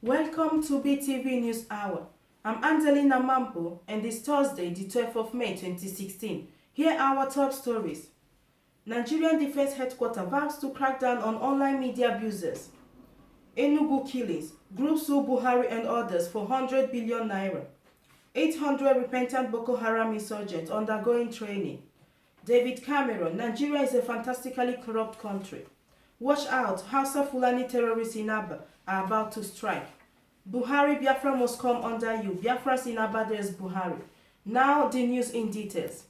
Welcome to BTV News Hour. I'm Angelina Mampo and it's Thursday, the 12th of May 2016. Here are our top stories. Nigerian Defense Headquarters vows to crack down on online media abusers. Enugu killings, groups sue Buhari and others for 100 billion naira. 800 repentant Boko Haram insurgents undergoing training. David Cameron, Nigeria is a fantastically corrupt country. Watch out, Hausa Fulani terrorists in Aba are about to strike. Buhari, Biafra must come under you. Biafra's in Aba, there's Buhari. Now the news in details.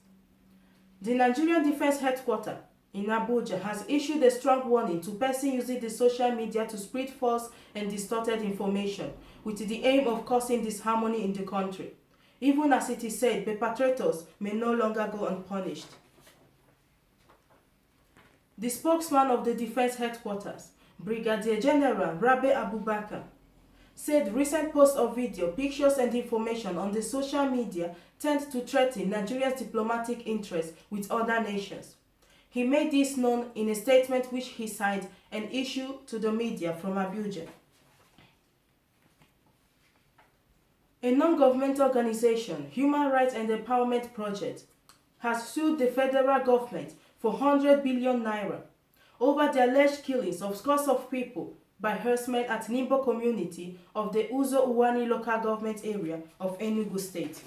The Nigerian Defense Headquarters in Abuja has issued a strong warning to persons using the social media to spread false and distorted information with the aim of causing disharmony in the country. Even as it is said, perpetrators may no longer go unpunished. The spokesman of the Defense Headquarters, Brigadier General Rabe Abubakar, said recent posts of video, pictures and information on the social media tend to threaten Nigeria's diplomatic interests with other nations. He made this known in a statement which he signed and issued to the media from Abuja. A non-governmental organization, Human Rights and Empowerment Project, has sued the federal government for 100 billion naira over the alleged killings of scores of people by herdsmen at Nimbo community of the Uzo Uwani local government area of Enugu State.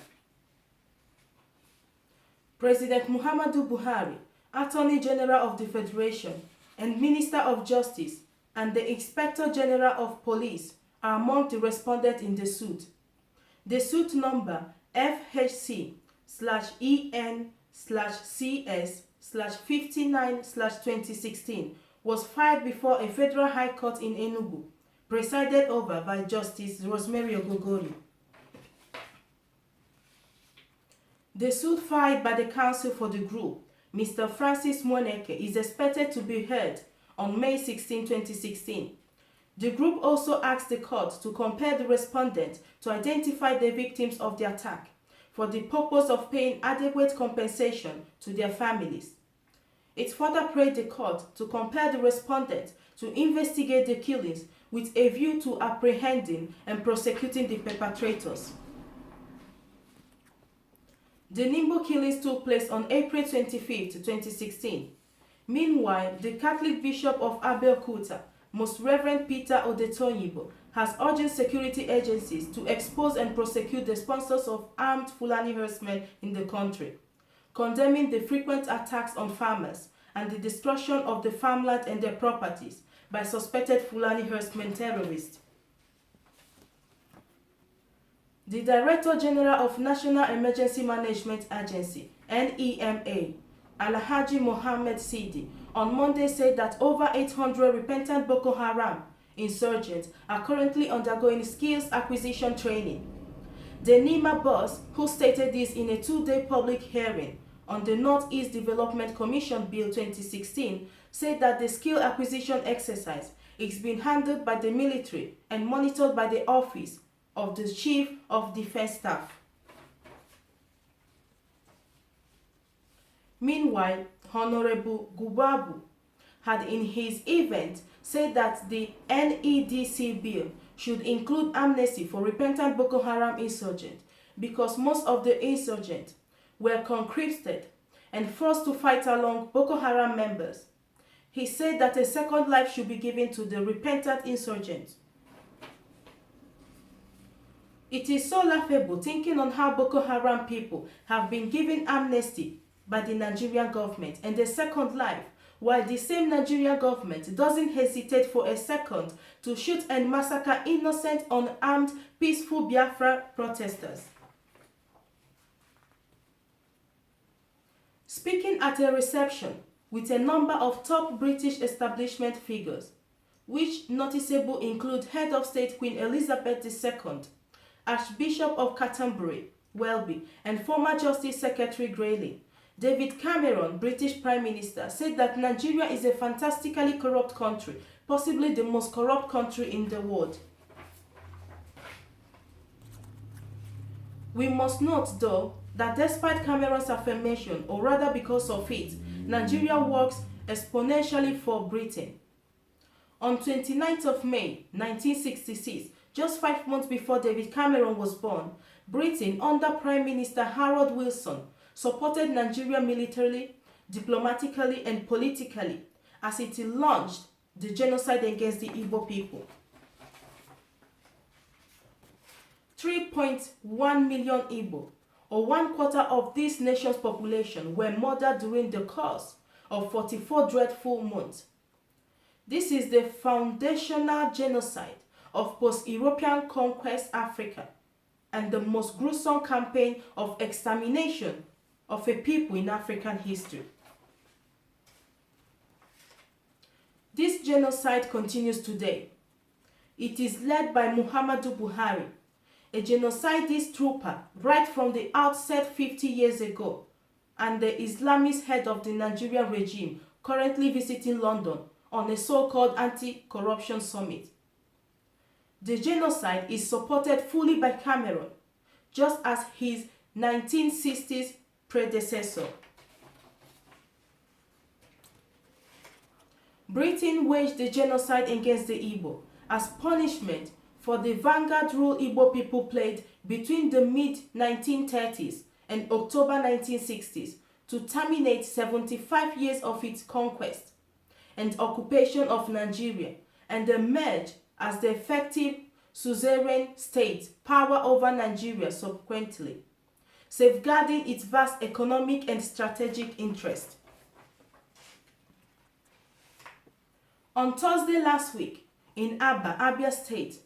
President Muhammadu Buhari, Attorney General of the Federation and Minister of Justice and the Inspector General of Police are among the respondents in the suit. The suit number FHC/EN/CS/59/2016 was filed before a federal high court in Enugu, presided over by Justice Rosemary Ogogori. The suit filed by the counsel for the group, Mr. Francis Moneke, is expected to be heard on May 16, 2016. The group also asked the court to compel the respondent to identify the victims of the attack for the purpose of paying adequate compensation to their families. It further prayed the court to compel the respondent to investigate the killings with a view to apprehending and prosecuting the perpetrators. The Nimbo killings took place on April 25, 2016. Meanwhile, the Catholic Bishop of Abeokuta, Most Reverend Peter Odetonyibo, has urged security agencies to expose and prosecute the sponsors of armed Fulani herdsmen in the country, condemning the frequent attacks on farmers and the destruction of the farmland and their properties by suspected Fulani herdsmen terrorists. The Director General of National Emergency Management Agency, NEMA, Alhaji Mohammed Sidi, on Monday said that over 800 repentant Boko Haram insurgents are currently undergoing skills acquisition training. The NEMA boss, who stated this in a two-day public hearing on the Northeast Development Commission Bill 2016, said that the skill acquisition exercise is being handled by the military and monitored by the Office of the Chief of Defense Staff. Meanwhile, Honorable Gubabu had in his event said that the NEDC bill should include amnesty for repentant Boko Haram insurgents because most of the insurgents were conscripted and forced to fight along Boko Haram members. He said that a second life should be given to the repentant insurgents. It is so laughable thinking on how Boko Haram people have been given amnesty by the Nigerian government and a second life, while the same Nigerian government doesn't hesitate for a second to shoot and massacre innocent, unarmed, peaceful Biafra protesters. Speaking at a reception with a number of top British establishment figures, which noticeable include Head of State Queen Elizabeth II, Archbishop of Canterbury, Welby, and former Justice Secretary Grayling, David Cameron, British Prime Minister, said that Nigeria is a fantastically corrupt country, possibly the most corrupt country in the world. We must note, though, that despite Cameron's affirmation, or rather because of it, Nigeria works exponentially for Britain. On 29th of May 1966, Just 5 months before David Cameron was born, Britain, under Prime Minister Harold Wilson, supported Nigeria militarily, diplomatically, and politically as it launched the genocide against the Igbo people. 3.1 million Igbo, or 1/4 of this nation's population, were murdered during the course of 44 dreadful months. This is the foundational genocide of post-European conquest Africa and the most gruesome campaign of extermination of a people in African history. This genocide continues today. It is led by Muhammadu Buhari, a genocidist trooper right from the outset 50 years ago, and the Islamist head of the Nigerian regime currently visiting London on a so-called anti-corruption summit. The genocide is supported fully by Cameroon, just as his 1960s predecessor. Britain waged the genocide against the Igbo as punishment for the vanguard role Igbo people played between the mid-1930s and October 1960s to terminate 75 years of its conquest and occupation of Nigeria and emerge as the effective suzerain state power over Nigeria subsequently, safeguarding its vast economic and strategic interest. On Thursday last week, in Aba, Abia State,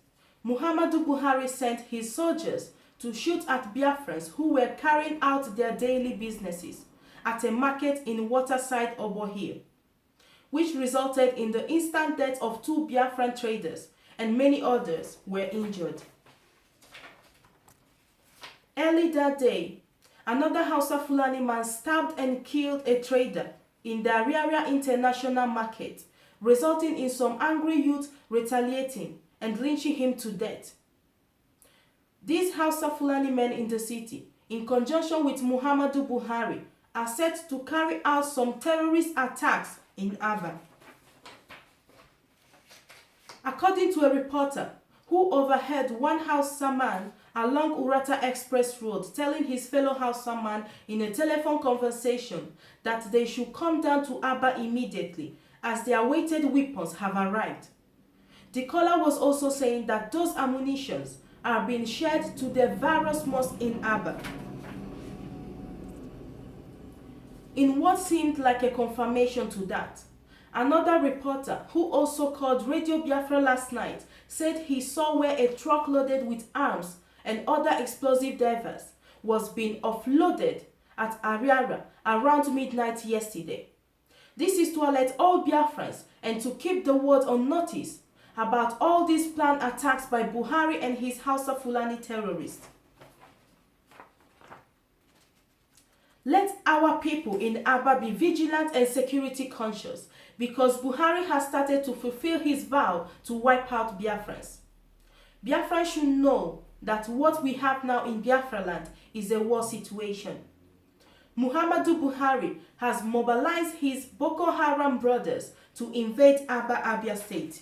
Muhammadu Buhari sent his soldiers to shoot at Biafrans who were carrying out their daily businesses at a market in Waterside, Obohia, which resulted in the instant death of 2 Biafran traders and many others were injured. Early that day, another Hausa Fulani man stabbed and killed a trader in the Ariaria International Market, resulting in some angry youth retaliating and lynching him to death. These Hausa Fulani men in the city, in conjunction with Muhammadu Buhari, are set to carry out some terrorist attacks in Aba. According to a reporter who overheard one Hausa man along Urata Express Road telling his fellow Hausa man in a telephone conversation that they should come down to Aba immediately as their awaited weapons have arrived. The caller was also saying that those ammunitions are being shared to the various mosques in Aba. In what seemed like a confirmation to that, another reporter who also called Radio Biafra last night said he saw where a truck loaded with arms and other explosive devices was being offloaded at Ariara around midnight yesterday. This is to alert all Biafrans and to keep the world on notice about all these planned attacks by Buhari and his Hausa Fulani terrorists. Let our people in Aba be vigilant and security conscious because Buhari has started to fulfill his vow to wipe out Biafrans. Biafrans should know that what we have now in Biafra land is a war situation. Muhammadu Buhari has mobilized his Boko Haram brothers to invade Aba, Abia State.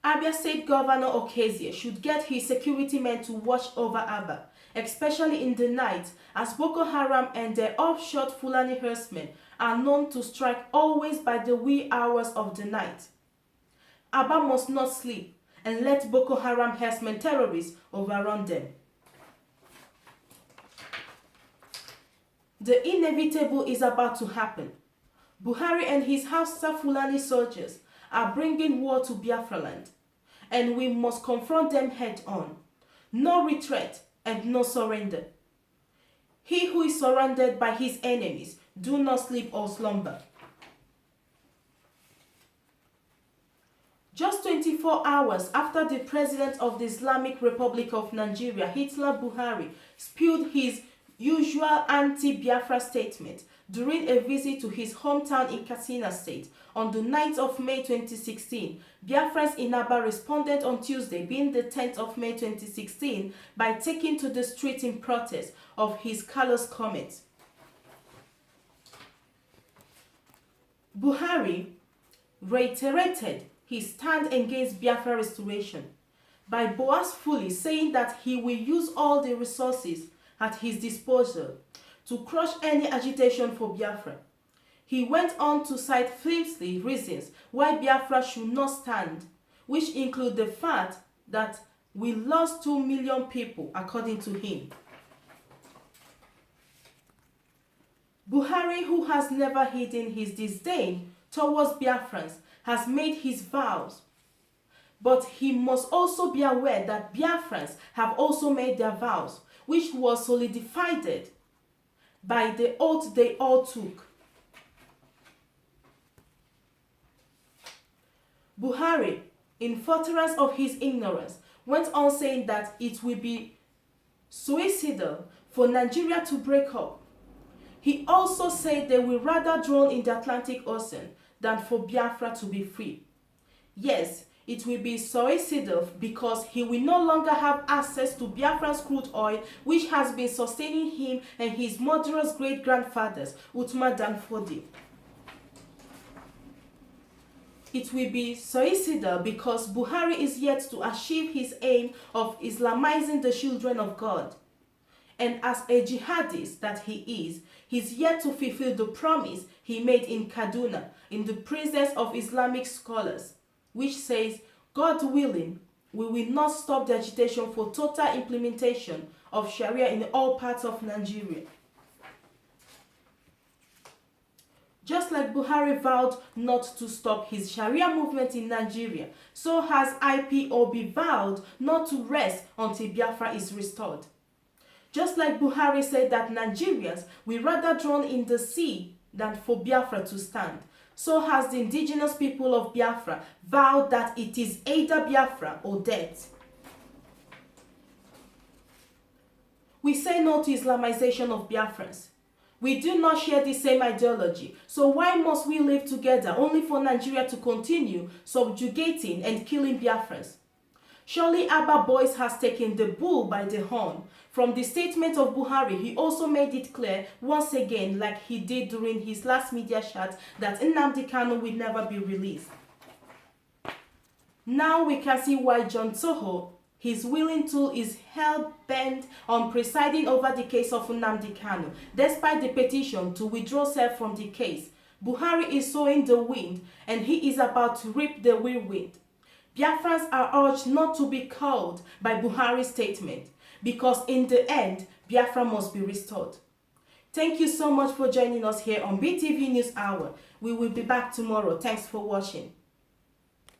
Abia State Governor Okezie should get his security men to watch over Aba, especially in the night, as Boko Haram and their offshore Fulani herdsmen are known to strike always by the wee hours of the night. Aba must not sleep and let Boko Haram herdsmen terrorists overrun them. The inevitable is about to happen. Buhari and his Hausa Fulani soldiers are bringing war to Biafra land, and we must confront them head on. No retreat and no surrender. He who is surrounded by his enemies do not sleep or slumber. Just 24 hours after the President of the Islamic Republic of Nigeria, Hitler Buhari, spewed his usual anti-Biafra statement during a visit to his hometown in Katsina State on the 9th of May 2016, Biafrans in Aba responded on Tuesday, being the 10th of May 2016, by taking to the street in protest of his callous comments. Buhari reiterated his stand against Biafra restoration by boastfully saying that he will use all the resources at his disposal to crush any agitation for Biafra. He went on to cite flimsy reasons why Biafra should not stand, which include the fact that we lost 2 million people, according to him. Buhari, who has never hidden his disdain towards Biafrans, has made his vows. But he must also be aware that Biafrans have also made their vows, which was solidified by the oath they all took. Buhari, in furtherance of his ignorance, went on saying that it will be suicidal for Nigeria to break up. He also said they will rather drown in the Atlantic Ocean than for Biafra to be free. Yes, it will be suicidal because he will no longer have access to Biafran's crude oil, which has been sustaining him and his murderous great-grandfathers, Uthman Dan Fodio. It will be suicidal because Buhari is yet to achieve his aim of Islamizing the children of God. And as a jihadist that he is, he's yet to fulfill the promise he made in Kaduna in the presence of Islamic scholars, which says, God willing, we will not stop the agitation for total implementation of Sharia in all parts of Nigeria. Just like Buhari vowed not to stop his Sharia movement in Nigeria, so has IPOB vowed not to rest until Biafra is restored. Just like Buhari said that Nigerians will rather drown in the sea than for Biafra to stand, so has the indigenous people of Biafra vowed that it is either Biafra or death. We say no to Islamization of Biafrans. We do not share the same ideology, so why must we live together only for Nigeria to continue subjugating and killing Biafrans? Surely Abba Boys has taken the bull by the horn. From the statement of Buhari, he also made it clear once again, like he did during his last media chat, that Nnamdi Kanu will never be released. Now we can see why John Toho, his willing tool, is hell-bent on presiding over the case of Nnamdi Kanu, despite the petition to withdraw self from the case. Buhari is sowing the wind, and he is about to reap the whirlwind. Biafrans are urged not to be cowed by Buhari's statement, because in the end, Biafra must be restored. Thank you so much for joining us here on BTV News Hour. We will be back tomorrow. Thanks for watching.